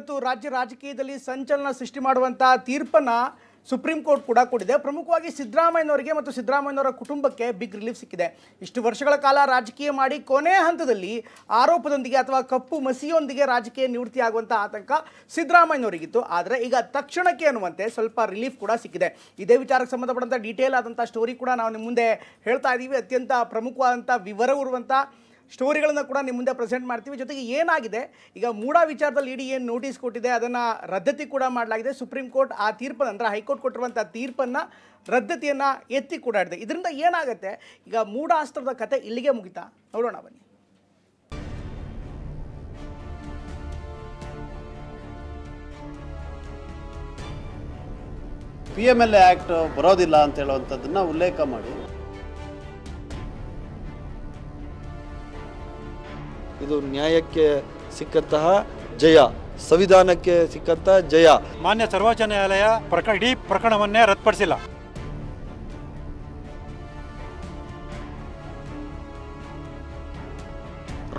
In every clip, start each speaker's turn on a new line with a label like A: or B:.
A: ಇವತ್ತು ರಾಜ್ಯ ರಾಜಕೀಯದಲ್ಲಿ ಸಂಚಲನ ಸೃಷ್ಟಿ ಮಾಡುವಂತ ತೀರ್ಪನ್ನ ಸುಪ್ರೀಂ ಕೋರ್ಟ್ ಕೂಡ ಕೊಟ್ಟಿದೆ. ಪ್ರಮುಖವಾಗಿ ಸಿದ್ದರಾಮಯ್ಯನವರಿಗೆ ಮತ್ತು ಸಿದ್ದರಾಮಯ್ಯನವರ ಕುಟುಂಬಕ್ಕೆ ಬಿಗ್ ರಿಲೀಫ್ ಸಿಕ್ಕಿದೆ. ಇಷ್ಟು ವರ್ಷಗಳ ಕಾಲ ರಾಜಕೀಯ ಮಾಡಿ ಕೊನೆ ಹಂತದಲ್ಲಿ ಆರೋಪದೊಂದಿಗೆ ಅಥವಾ ಕಪ್ಪು ಮಸಿಯೊಂದಿಗೆ ರಾಜಕೀಯ ನಿವೃತ್ತಿ ಆಗುವಂಥ ಆತಂಕ ಸಿದ್ದರಾಮಯ್ಯನವರಿಗಿತ್ತು. ಆದರೆ ಈಗ ತಕ್ಷಣಕ್ಕೆ ಅನ್ನುವಂತೆ ಸ್ವಲ್ಪ ರಿಲೀಫ್ ಕೂಡ ಸಿಕ್ಕಿದೆ. ಇದೇ ವಿಚಾರಕ್ಕೆ ಸಂಬಂಧಪಟ್ಟಂಥ ಡೀಟೇಲ್ ಆದಂಥ ಸ್ಟೋರಿ ಕೂಡ ನಾವು ನಿಮ್ಮ ಮುಂದೆ ಹೇಳ್ತಾ ಇದ್ದೀವಿ. ಅತ್ಯಂತ ಪ್ರಮುಖವಾದಂಥ ವಿವರವಿರುವಂಥ ಸ್ಟೋರಿಗಳನ್ನು ಕೂಡ ನಿಮ್ಮ ಮುಂದೆ ಪ್ರೆಸೆಂಟ್ ಮಾಡ್ತೀವಿ. ಜೊತೆಗೆ ಏನಾಗಿದೆ ಈಗ ಮೂಡಾ ವಿಚಾರದಲ್ಲಿ ಇಡಿ ಏನು ನೋಟಿಸ್ ಕೊಟ್ಟಿದೆ ಅದನ್ನು ರದ್ದತಿ ಕೂಡ ಮಾಡಲಾಗಿದೆ. ಸುಪ್ರೀಂ ಕೋರ್ಟ್ ಆ ತೀರ್ಪನ್ನು ಅಂದರೆ ಹೈಕೋರ್ಟ್ ಕೊಟ್ಟಿರುವಂಥ ತೀರ್ಪನ್ನು ರದ್ದತಿಯನ್ನು ಎತ್ತಿ ಕೂಡ ಹಿಡಿದೆ. ಇದರಿಂದ ಏನಾಗುತ್ತೆ ಈಗ ಮೂಡಾ ಅಸ್ತ್ರದ ಕತೆ ಇಲ್ಲಿಗೆ ಮುಗಿತಾ ನೋಡೋಣ ಬನ್ನಿ.
B: PMLA ಆ್ಯಕ್ಟ್ ಬರೋದಿಲ್ಲ ಅಂತ ಹೇಳುವಂಥದ್ದನ್ನು ಉಲ್ಲೇಖ ಮಾಡಿ
C: ಇದು ನ್ಯಾಯಕ್ಕೆ ಸಿಕ್ಕಂತಹ ಜಯ, ಸಂವಿಧಾನಕ್ಕೆ ಸಿಕ್ಕಂತಹ ಜಯ.
D: ಮಾನ್ಯ ಸರ್ವೋಚ್ಚ ನ್ಯಾಯಾಲಯ ಇಡೀ ಪ್ರಕರಣವನ್ನೇ ರದ್ದುಪಡಿಸಿಲ್ಲ.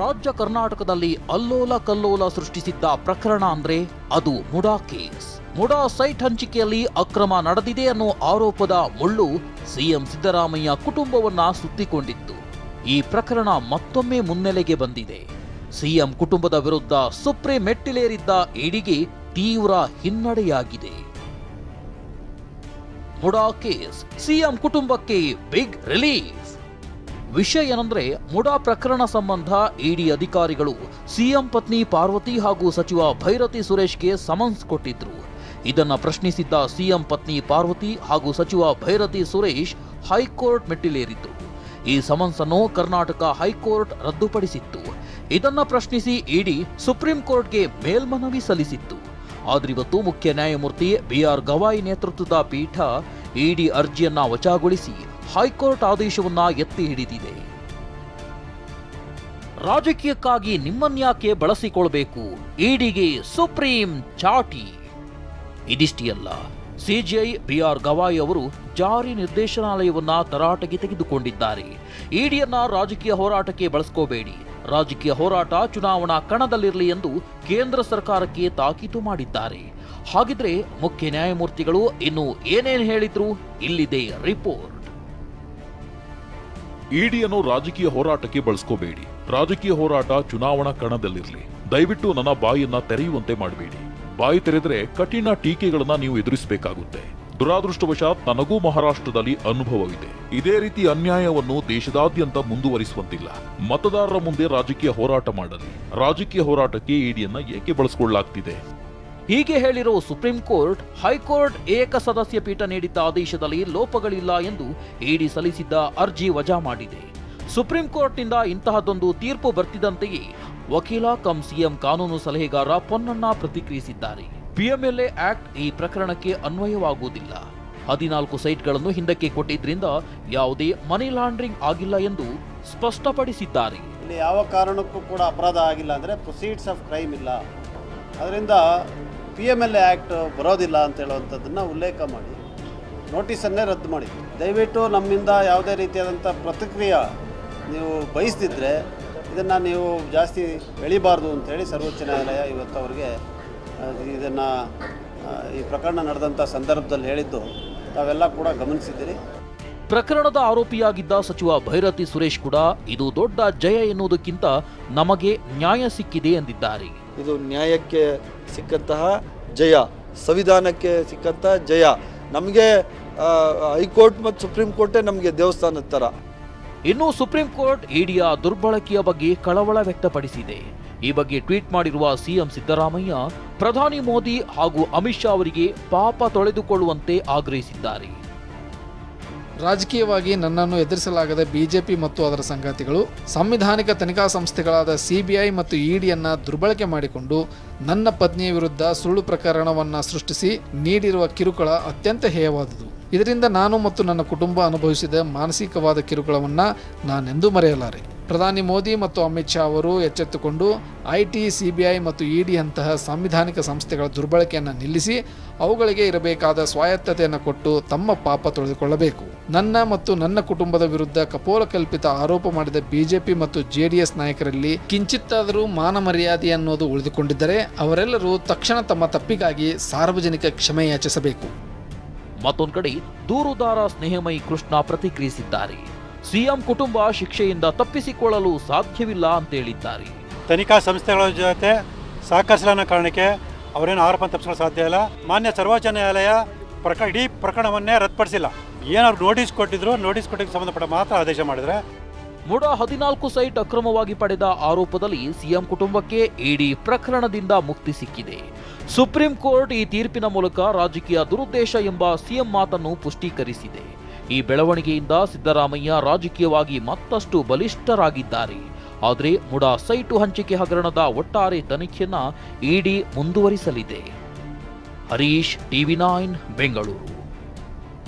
E: ರಾಜ್ಯ ಕರ್ನಾಟಕದಲ್ಲಿ ಅಲ್ಲೋಲ ಕಲ್ಲೋಲ ಸೃಷ್ಟಿಸಿದ್ದ ಪ್ರಕರಣ ಅಂದ್ರೆ ಅದು ಮುಡಾ ಕೇಸ್. ಮುಡಾ ಸೈಟ್ ಹಂಚಿಕೆಯಲ್ಲಿ ಅಕ್ರಮ ನಡೆದಿದೆ ಅನ್ನೋ ಆರೋಪದ ಮುಳ್ಳು ಸಿಎಂ ಸಿದ್ದರಾಮಯ್ಯ ಕುಟುಂಬವನ್ನ ಸುತ್ತಿಕೊಂಡಿತ್ತು. ಈ ಪ್ರಕರಣ ಮತ್ತೊಮ್ಮೆ ಮುನ್ನೆಲೆಗೆ ಬಂದಿದೆ. ಸಿಎಂ ಕುಟುಂಬದ ವಿರುದ್ಧ ಸುಪ್ರೀಂ ಮೆಟ್ಟಿಲೇರಿದ್ದ ಇಡಿಗೆ ತೀವ್ರ ಹಿನ್ನಡೆಯಾಗಿದೆ. ಮುಡಾ ಕೇಸ್, ಸಿಎಂ ಕುಟುಂಬಕ್ಕೆ ಬಿಗ್ ರಿಲೀಫ್. ವಿಷಯ ಏನಂದ್ರೆ ಮುಡಾ ಪ್ರಕರಣ ಸಂಬಂಧ ಇಡಿ ಅಧಿಕಾರಿಗಳು ಸಿಎಂ ಪತ್ನಿ ಪಾರ್ವತಿ ಹಾಗೂ ಸಚಿವ ಭೈರತಿ ಸುರೇಶ್ಗೆ ಸಮನ್ಸ್ ಕೊಟ್ಟಿದ್ರು. ಇದನ್ನ ಪ್ರಶ್ನಿಸಿದ್ದ ಸಿಎಂ ಪತ್ನಿ ಪಾರ್ವತಿ ಹಾಗೂ ಸಚಿವ ಭೈರತಿ ಸುರೇಶ್ ಹೈಕೋರ್ಟ್ ಮೆಟ್ಟಿಲೇರಿದ್ರು. ಈ ಸಮನ್ಸ್ ಅನ್ನು ಕರ್ನಾಟಕ ಹೈಕೋರ್ಟ್ ರದ್ದುಪಡಿಸಿತ್ತು. ಇದನ್ನ ಪ್ರಶ್ನಿಸಿ ಇಡಿ ಸುಪ್ರೀಂ ಕೋರ್ಟ್ಗೆ ಮೇಲ್ಮನವಿ ಸಲ್ಲಿಸಿತ್ತು. ಆದ್ರೆ ಇವತ್ತು ಮುಖ್ಯ ನ್ಯಾಯಮೂರ್ತಿ BR ಗವಾಯಿ ನೇತೃತ್ವದ ಪೀಠ ಇಡಿ ಅರ್ಜಿಯನ್ನ ವಜಾಗೊಳಿಸಿ ಹೈಕೋರ್ಟ್ ಆದೇಶವನ್ನ ಎತ್ತಿ ಹಿಡಿದಿದೆ. ರಾಜಕೀಯಕ್ಕಾಗಿ ನಿಮ್ಮನ್ಯಾಕೆ ಬಳಸಿಕೊಳ್ಬೇಕು, ಇಡಿಗೆ ಸುಪ್ರೀಂ ಚಾಟಿ. ಇದಿಷ್ಟೇ ಅಲ್ಲ, ಸಿಜಿಐ BR ಗವಾಯಿ ಅವರು ಜಾರಿ ನಿರ್ದೇಶನಾಲಯವನ್ನ ತರಾಟೆಗೆ ತೆಗೆದುಕೊಂಡಿದ್ದಾರೆ. ಇಡಿಯನ್ನ ರಾಜಕೀಯ ಹೋರಾಟಕ್ಕೆ ಬಳಸ್ಕೋಬೇಡಿ, ರಾಜಕೀಯ ಹೋರಾಟ ಚುನಾವಣಾ ಕಣದಲ್ಲಿರಲಿ ಎಂದು ಕೇಂದ್ರ ಸರ್ಕಾರಕ್ಕೆ ತಾಕೀತು ಮಾಡಿದ್ದಾರೆ. ಹಾಗಿದ್ರೆ ಮುಖ್ಯ ನ್ಯಾಯಮೂರ್ತಿಗಳು ಇನ್ನು ಏನೇನು ಹೇಳಿದ್ರು, ಇಲ್ಲಿದೆ ರಿಪೋರ್ಟ್.
F: ಇಡಿಯನ್ನು ರಾಜಕೀಯ ಹೋರಾಟಕ್ಕೆ ಬಳಸ್ಕೋಬೇಡಿ, ರಾಜಕೀಯ ಹೋರಾಟ ಚುನಾವಣಾ ಕಣದಲ್ಲಿರಲಿ, ದಯವಿಟ್ಟು ನನ್ನ ಬಾಯಿಯನ್ನ ತೆರೆಯುವಂತೆ ಮಾಡಬೇಡಿ. ಬಾಯಿ ತೆರೆದ್ರೆ ಕಠಿಣ ಟೀಕೆಗಳನ್ನ ನೀವು ಎದುರಿಸಬೇಕಾಗುತ್ತೆ. ದುರಾದೃಷ್ಟವಶಾತ್ ನನಗೂ ಮಹಾರಾಷ್ಟ್ರದಲ್ಲಿ ಅನುಭವವಿದೆ. ಇದೇ ರೀತಿ ಅನ್ಯಾಯವನ್ನು ದೇಶದಾದ್ಯಂತ ಮುಂದುವರಿಸುವಂತಿಲ್ಲ. ಮತದಾರರ ಮುಂದೆ ರಾಜಕೀಯ ಹೋರಾಟ ಮಾಡಲಿ, ರಾಜಕೀಯ ಹೋರಾಟಕ್ಕೆ ಇಡಿಯನ್ನ ಏಕೆ ಬಳಸಿಕೊಳ್ಳಲಾಗ್ತಿದೆ?
E: ಹೀಗೆ ಹೇಳಿರೋ ಸುಪ್ರೀಂ ಕೋರ್ಟ್ ಹೈಕೋರ್ಟ್ ಏಕಸದಸ್ಯ ಪೀಠ ನೀಡಿದ್ದ ಆದೇಶದಲ್ಲಿ ಲೋಪಗಳಿಲ್ಲ ಎಂದು ಇಡಿ ಸಲ್ಲಿಸಿದ್ದ ಅರ್ಜಿ ವಜಾ ಮಾಡಿದೆ. ಸುಪ್ರೀಂ ಕೋರ್ಟ್ನಿಂದ ಇಂತಹದೊಂದು ತೀರ್ಪು ಬರ್ತಿದ್ದಂತೆಯೇ ವಕೀಲ ಕಮ್ ಸಿಎಂ ಕಾನೂನು ಸಲಹೆಗಾರ ಪೊನ್ನಣ್ಣ ಪ್ರತಿಕ್ರಿಯಿಸಿದ್ದಾರೆ. PMLA ಆಕ್ಟ್ ಈ ಪ್ರಕರಣಕ್ಕೆ ಅನ್ವಯವಾಗುವುದಿಲ್ಲ. 14 ಸೈಟ್ಗಳನ್ನು ಹಿಂದಕ್ಕೆ ಕೊಟ್ಟಿದ್ರಿಂದ ಯಾವುದೇ ಮನಿ ಲಾಂಡ್ರಿಂಗ್ ಆಗಿಲ್ಲ ಎಂದು ಸ್ಪಷ್ಟಪಡಿಸಿದ್ದಾರೆ.
B: ಇಲ್ಲಿ ಯಾವ ಕಾರಣಕ್ಕೂ ಕೂಡ ಅಪರಾಧ ಆಗಿಲ್ಲ ಅಂದರೆ ಪ್ರೊಸೀಡ್ಸ್ ಆಫ್ ಕ್ರೈಮ್ ಇಲ್ಲ. ಅದರಿಂದ PMLA ಆ್ಯಕ್ಟ್ ಬರೋದಿಲ್ಲ ಅಂತ ಹೇಳುವಂಥದ್ದನ್ನು ಉಲ್ಲೇಖ ಮಾಡಿ ನೋಟಿಸನ್ನೇ ರದ್ದು ಮಾಡಿ. ದಯವಿಟ್ಟು ನಮ್ಮಿಂದ ಯಾವುದೇ ರೀತಿಯಾದಂಥ ಪ್ರತಿಕ್ರಿಯೆ ನೀವು ಬಯಸ್ತಿದ್ರೆ ಇದನ್ನು ನೀವು ಜಾಸ್ತಿ ಎಳಿಬಾರ್ದು ಅಂತೇಳಿ ಸರ್ವೋಚ್ಚ ನ್ಯಾಯಾಲಯ ಇವತ್ತು ಅವರಿಗೆ ಇದನ್ನು ಈ ಪ್ರಕರಣ ನಡೆದಂಥ ಸಂದರ್ಭದಲ್ಲಿ ಹೇಳಿದ್ದು ತಾವೆಲ್ಲ ಕೂಡ ಗಮನಿಸಿದ್ದೀರಿ.
E: ಪ್ರಕರಣದ ಆರೋಪಿಯಾಗಿದ್ದ ಸಚಿವ ಭೈರತಿ ಸುರೇಶ್ ಕೂಡ ಇದು ದೊಡ್ಡ ಜಯ ಎನ್ನುವುದಕ್ಕಿಂತ ನಮಗೆ ನ್ಯಾಯ ಸಿಕ್ಕಿದೆ ಎಂದಿದ್ದಾರೆ.
C: ಇದು ನ್ಯಾಯಕ್ಕೆ ಸಿಕ್ಕಂತಹ ಜಯ, ಸಂವಿಧಾನಕ್ಕೆ ಸಿಕ್ಕಂತಹ ಜಯ. ನಮಗೆ ಹೈಕೋರ್ಟ್ ಮತ್ತು ಸುಪ್ರೀಂ ಕೋರ್ಟೇ ನಮಗೆ ದೇವಸ್ಥಾನದ ಥರ.
E: ಇನ್ನು ಸುಪ್ರೀಂ ಕೋರ್ಟ್ ಇಡಿಯ ದುರ್ಬಳಕೆಯ ಬಗ್ಗೆ ಕಳವಳ ವ್ಯಕ್ತಪಡಿಸಿದೆ. ಈ ಬಗ್ಗೆ ಟ್ವೀಟ್ ಮಾಡಿರುವ ಸಿಎಂ ಸಿದ್ದರಾಮಯ್ಯ ಪ್ರಧಾನಿ ಮೋದಿ ಹಾಗೂ ಅಮಿತ್ ಶಾ ಅವರಿಗೆ ಪಾಪ ತೊಳೆದುಕೊಳ್ಳುವಂತೆ ಆಗ್ರಹಿಸಿದ್ದಾರೆ.
G: ರಾಜಕೀಯವಾಗಿ ನನ್ನನ್ನು ಎದುರಿಸಲಾಗದ ಬಿಜೆಪಿ ಮತ್ತು ಅದರ ಸಂಗಾತಿಗಳು ಸಂವಿಧಾನಿಕ ತನಿಖಾ ಸಂಸ್ಥೆಗಳಾದ CBI ಮತ್ತು ಇಡಿಯನ್ನು ದುರ್ಬಳಕೆ ಮಾಡಿಕೊಂಡು ನನ್ನ ಪತ್ನಿಯ ವಿರುದ್ಧ ಸುಳ್ಳು ಪ್ರಕರಣವನ್ನು ಸೃಷ್ಟಿಸಿ ನೀಡಿರುವ ಕಿರುಕುಳ ಅತ್ಯಂತ ಹೇಯವಾದುದು. ಇದರಿಂದ ನಾನು ಮತ್ತು ನನ್ನ ಕುಟುಂಬ ಅನುಭವಿಸಿದ ಮಾನಸಿಕವಾದ ಕಿರುಕುಳವನ್ನು ನಾನೆಂದೂ ಮರೆಯಲಾರೆ. ಪ್ರಧಾನಿ ಮೋದಿ ಮತ್ತು ಅಮಿತ್ ಶಾ ಅವರು ಎಚ್ಚೆತ್ತುಕೊಂಡು ಐಟಿ, ಸಿಬಿಐ ಮತ್ತು ಇಡಿ ಅಂತಹ ಸಾಂವಿಧಾನಿಕ ಸಂಸ್ಥೆಗಳ ದುರ್ಬಳಕೆಯನ್ನು ನಿಲ್ಲಿಸಿ ಅವುಗಳಿಗೆ ಇರಬೇಕಾದ ಸ್ವಾಯತ್ತತೆಯನ್ನು ಕೊಟ್ಟು ತಮ್ಮ ಪಾಪ ತೊಳೆದುಕೊಳ್ಳಬೇಕು. ನನ್ನ ಮತ್ತು ನನ್ನ ಕುಟುಂಬದ ವಿರುದ್ಧ ಕಪೋಲಕಲ್ಪಿತ ಆರೋಪ ಮಾಡಿದ ಬಿಜೆಪಿ ಮತ್ತು ಜೆಡಿಎಸ್ ನಾಯಕರಲ್ಲಿ ಕಿಂಚಿತ್ತಾದರೂ ಮಾನ ಮರ್ಯಾದೆ ಅನ್ನೋದು ಉಳಿದುಕೊಂಡಿದ್ದರೆ ಅವರೆಲ್ಲರೂ ತಕ್ಷಣ ತಮ್ಮ ತಪ್ಪಿಗಾಗಿ ಸಾರ್ವಜನಿಕ ಕ್ಷಮೆ ಯಾಚಿಸಬೇಕು.
E: ಮತ್ತೊಂದು ಕಡೆ ದೂರುದಾರ ಸ್ನೇಹಮಯಿ ಕೃಷ್ಣ ಪ್ರತಿಕ್ರಿಯಿಸಿದ್ದಾರೆ. ಸಿಎಂ ಕುಟುಂಬ ಶಿಕ್ಷೆಯಿಂದ ತಪ್ಪಿಸಿಕೊಳ್ಳಲು ಸಾಧ್ಯವಿಲ್ಲ ಅಂತ ಹೇಳಿದ್ದಾರೆ.
D: ತನಿಖಾ ಸಂಸ್ಥೆಗಳ ಜೊತೆ ಸಹಕರಿಸಲ ಅನ್ನೋ ಕಾರಣಕ್ಕೆ ಅವರೇನು ಆರೋಪ ತಪ್ಪಿಸಲು ಸಾಧ್ಯ ಇಲ್ಲ. ಮಾನ್ಯ ಸರ್ವೋಚ್ಚ ನ್ಯಾಯಾಲಯ ಇಡೀ ಪ್ರಕರಣವನ್ನೇ ರದ್ದುಪಡಿಸಿಲ್ಲ. ಏನಾದ್ರು ನೋಟಿಸ್ ಕೊಟ್ಟಿದ್ರು, ನೋಟಿಸ್ ಕೊಟ್ಟಿಗೆ ಸಂಬಂಧಪಟ್ಟ ಮಾತ್ರ ಆದೇಶ ಮಾಡಿದ್ರೆ.
E: ಮುಡಾ 14 ಸೈಟ್ ಅಕ್ರಮವಾಗಿ ಪಡೆದ ಆರೋಪದಲ್ಲಿ ಸಿಎಂ ಕುಟುಂಬಕ್ಕೆ ಇಡಿ ಪ್ರಕರಣದಿಂದ ಮುಕ್ತಿ ಸಿಕ್ಕಿದೆ. ಸುಪ್ರೀಂ ಕೋರ್ಟ್ ಈ ತೀರ್ಪಿನ ಮೂಲಕ ರಾಜಕೀಯ ದುರುದ್ದೇಶ ಎಂಬ ಸಿಎಂ ಮಾತನ್ನು ಪುಷ್ಟೀಕರಿಸಿದೆ. ಈ ಬೆಳವಣಿಗೆಯಿಂದ ಸಿದ್ದರಾಮಯ್ಯ ರಾಜಕೀಯವಾಗಿ ಮತ್ತಷ್ಟು ಬಲಿಷ್ಠರಾಗಿದ್ದಾರೆ. ಆದರೆ ಮುಡಾ ಸೈಟು ಹಂಚಿಕೆ ಹಗರಣದ ಒಟ್ಟಾರೆ ತನಿಖೆಯನ್ನ ಇಡಿ ಮುಂದುವರಿಸಲಿದೆ. ಹರೀಶ್, TV9 ಬೆಂಗಳೂರು.